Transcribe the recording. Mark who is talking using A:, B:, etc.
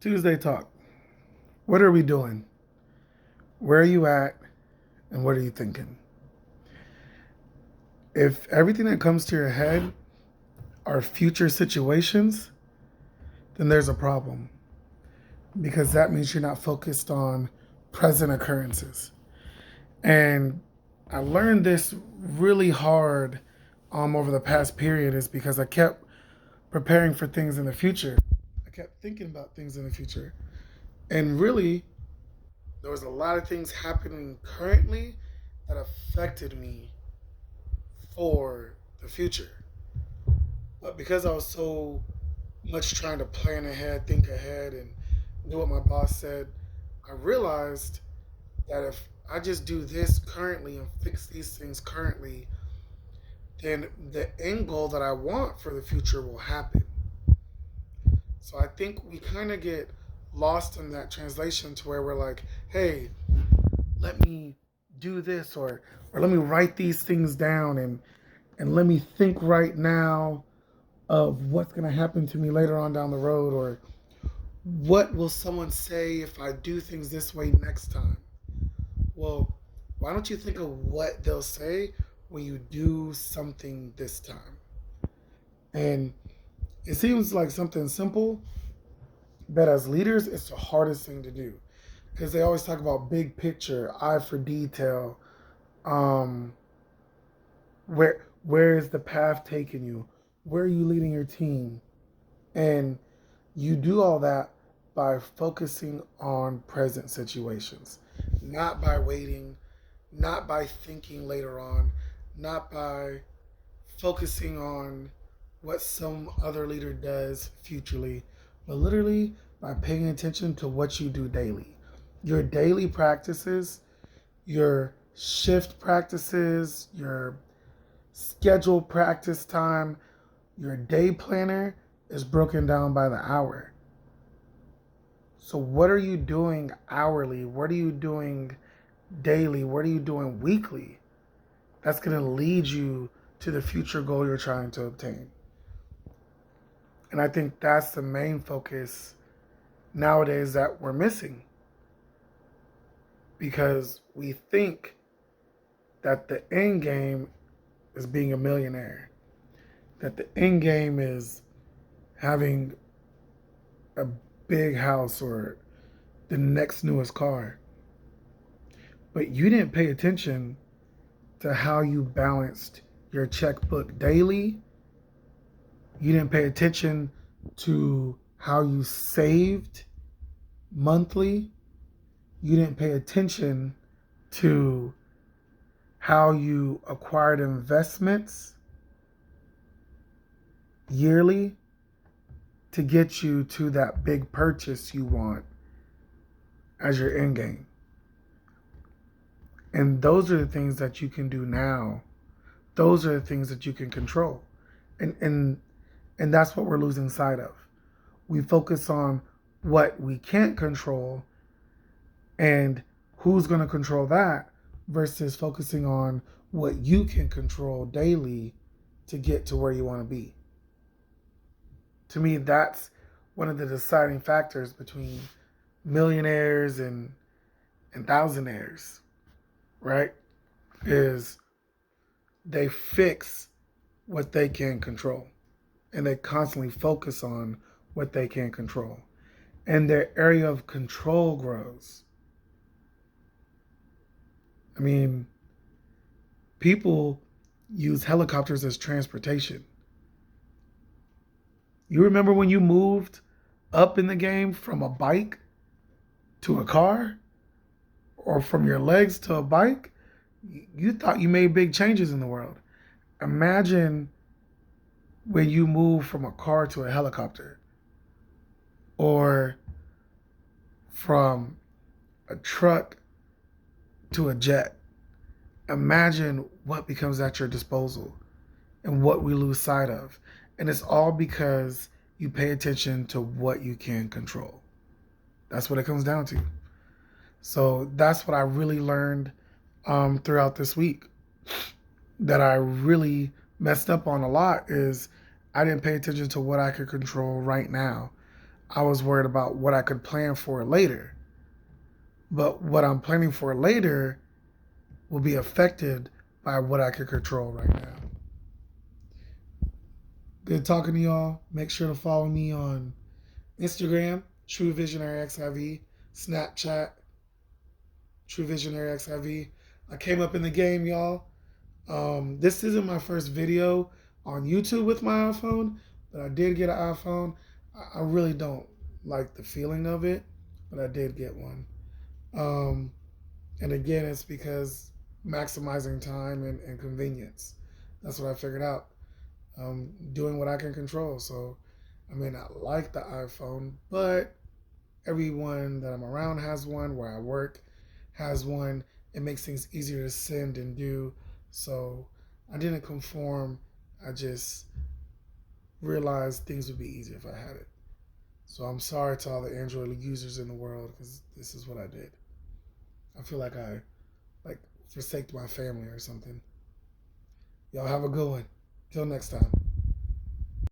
A: Tuesday talk. What are we doing? Where are you at? And what are you thinking? If everything that comes to your head are future situations, then there's a problem because that means you're not focused on present occurrences. And I learned this really hard over the past period is because I kept preparing for things in the future. I kept thinking about things in the future. And really, there was a lot of things happening currently that affected me for the future. But because I was so much trying to plan ahead, think ahead, and do what my boss said, I realized that if I just do this currently and fix these things currently, then the end goal that I want for the future will happen. So I think we kind of get lost in that translation to where we're like, hey, let me do this or let me write these things down and let me think right now of what's going to happen to me later on down the road or what will someone say if I do things this way next time. Well, why don't you think of what they'll say when you do something this time? And it seems like something simple, but as leaders, it's the hardest thing to do because they always talk about big picture, eye for detail. Um, where is the path taking you? Where are you leading your team? And you do all that by focusing on present situations, not by waiting, not by thinking later on, not by focusing on what some other leader does futurely, but literally by paying attention to what you do daily. Your daily practices, your shift practices, your scheduled practice time, your day planner is broken down by the hour. So, what are you doing hourly? What are you doing daily? What are you doing weekly? That's going to lead you to the future goal you're trying to obtain. And I think that's the main focus nowadays that we're missing because we think that the end game is being a millionaire, that the end game is having a big house or the next newest car. But you didn't pay attention to how you balanced your checkbook daily. You didn't pay attention to how you saved monthly. You didn't pay attention to how you acquired investments yearly to get you to that big purchase you want as your end game. And those are the things that you can do now. Those are the things that you can control. And that's what we're losing sight of. We focus on what we can't control and who's going to control that versus focusing on what you can control daily to get to where you want to be. To me, that's one of the deciding factors between millionaires and thousandaires, right? Is they fix what they can control and they constantly focus on what they can control. And their area of control grows. I mean, people use helicopters as transportation. You remember when you moved up in the game from a bike to a car or from your legs to a bike? You thought you made big changes in the world. Imagine when you move from a car to a helicopter or from a truck to a jet. Imagine what becomes at your disposal and what we lose sight of. And it's all because you pay attention to what you can control. That's what it comes down to. So that's what I really learned throughout this week that I really messed up on a lot is I didn't pay attention to what I could control right now. I was worried about what I could plan for later. But what I'm planning for later will be affected by what I can control right now. Good talking to y'all. Make sure to follow me on Instagram, True Visionary XIV, Snapchat, True Visionary XIV. I came up in the game, y'all. This isn't my first video on YouTube with my iPhone, but I did get an iPhone. I really don't like the feeling of it, but I did get one. And again, it's because maximizing time and convenience. That's what I figured out. Doing what I can control. So I may not like the iPhone, but everyone that I'm around has one. Where I work has one. It makes things easier to send and do. So I didn't conform. I just realized things would be easier if I had it. So I'm sorry to all the Android users in the world, because this is what I did. I feel like I forsaked my family or something. Y'all have a good one. Till next time.